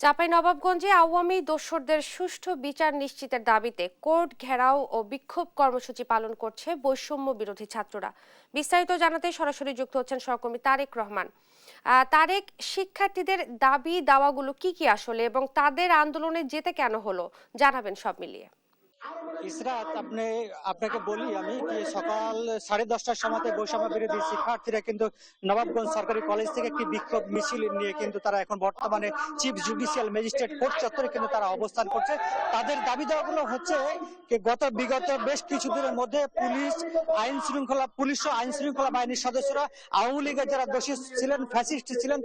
চাঁপাইনবাবগঞ্জে আওয়ামী দোসরদের সুষ্ঠু বিচার নিশ্চিতের দাবিতে কোর্ট ঘেরাও ও বিক্ষোভ কর্মসূচি পালন করছে বৈষম্য বিরোধী ছাত্ররা। বিস্তারিত জানাতে সরাসরি যুক্ত হচ্ছেন সহকর্মী তারেক রহমান। তারেক, শিক্ষার্থীদের দাবি দাওয়াগুলো কি আসলে এবং তাদের আন্দোলনে যেতে কেন হলো, জানাবেন সব মিলিয়ে। ইসরাত, আপনাকে বলি আমি যে সকাল 10:30টার সময় বৈষম্য বিরোধী শিক্ষার্থীরা কিন্তু নবাবগঞ্জ সরকারি কলেজ থেকে একটি বিক্ষোভ মিছিল নিয়ে কিন্তু তারা এখন বর্তমানে চিফ জুডিশিয়াল ম্যাজিস্ট্রেট কোর্ট চত্বরে কিন্তু তারা অবস্থান করছে। তাদের দাবি দেওয়াগুলো হচ্ছে বিগত বেশ কিছুদিনের মধ্যে পুলিশ ও আইন শৃঙ্খলা বাহিনীর সদস্যরা আওয়ামী লীগের যারা দোষী ছিলেন, ফ্যাসিস্ট ছিলেন,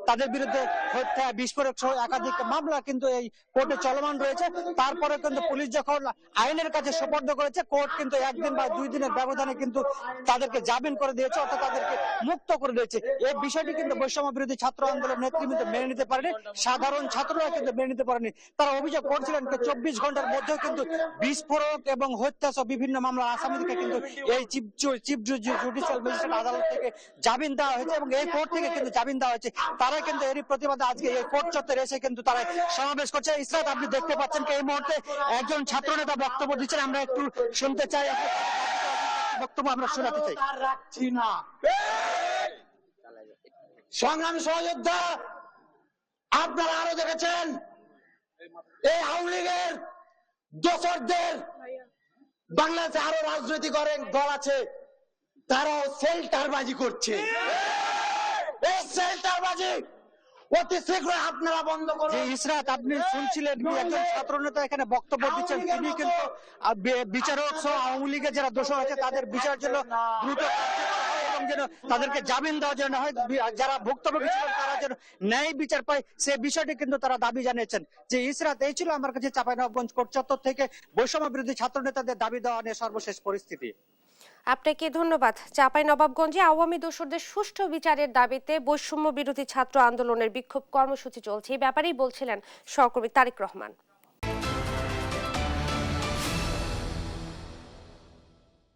তাদের বিরুদ্ধে হত্যা, বিস্ফোরক সহ একাধিক মামলা কিন্তু এই কোর্টে চলমান রয়েছে। তারপরে কিন্তু পুলিশ যখন আইনের কাছে সোপর্দ করেছে, কোর্ট কিন্তু একদিন বা 2 দিনের ব্যবধানে কিন্তু তাদেরকে জামিন করে দিয়েছে, অর্থাৎ তাদেরকে মুক্ত করে দিয়েছে। এই বিষয়টি কিন্তু বৈষম্য বিরোধী ছাত্র আন্দোলন নেতৃবৃন্দ মেনে নিতে পারেনি, সাধারণ ছাত্ররা কিন্তু মেনে নিতে পারেনি। তারা অভিযোগ করছিলেন 24 ঘন্টার মধ্যে কিন্তু বিস্ফোরক এবং হত্যা সহ বিভিন্ন মামলার আসামিদেরকে কিন্তু এই চিফ জুডিশিয়াল ম্যাজিস্ট্রেট আদালত থেকে জামিন দেওয়া হয়েছে এবং এই কোর্ট থেকে কিন্তু জামিন দেওয়া হয়েছে। তারা কিন্তু এরই প্রতিবাদে আজকে এই কোর্ট চত্বরে এসে কিন্তু তারা সমাবেশ করছে। ইসরাত, আপনি দেখতে পাচ্ছেন এই মুহূর্তে একজন ছাত্র নেতা বক্তব্য দিচ্ছেন, আমরা একটু শুনতে চাই, বক্তব্য আমরা শোনাতে চাই। রাখছি না সংগ্রামী সহযোদ্ধা, আপনারা আরো দেখেছেন এই আওয়ামী লীগের দোসরদের বাংলাদেশে আরো রাজনৈতিক দল আছে, তারাও সেল্টারবাজি করছে। এই সেল্টারবাজি অতি শীঘ্র আপনারা বন্ধ করুন। ইসরাত, আপনি শুনছিলেন একজন ছাত্র নেতা এখানে বক্তব্য দিচ্ছেন, তিনি কিন্তু বিচারক সহ আওয়ামী লীগের যারা দোষর আছে তাদের বিচার জন্য দ্রুত এবং যেন তাদেরকে জামিন দেওয়া যেন হয়, যারা ভুক্তভোগী ছিলেন তারা যেন ন্যায় বিচার পায়, সে বিষয়টি কিন্তু তারা দাবি জানিয়েছেন। যে ইসরাত, এই ছিল আমার কাছে চাঁপাইনবাবগঞ্জ কোর্ট চত্বর থেকে বৈষম্য বিরোধী ছাত্র নেতাদের দাবি দেওয়া নিয়ে সর্বশেষ পরিস্থিতি। আপনাকে ধন্যবাদ। চাঁপাইনবাবগঞ্জে আওয়ামী দোসরদের সুষ্ঠু বিচারের দাবিতে বৈষম্য বিরোধী ছাত্র আন্দোলনের বিক্ষোভ কর্মসূচি চলছে, এই ব্যাপারেই বলছিলেন সহকর্মী তারেক রহমান।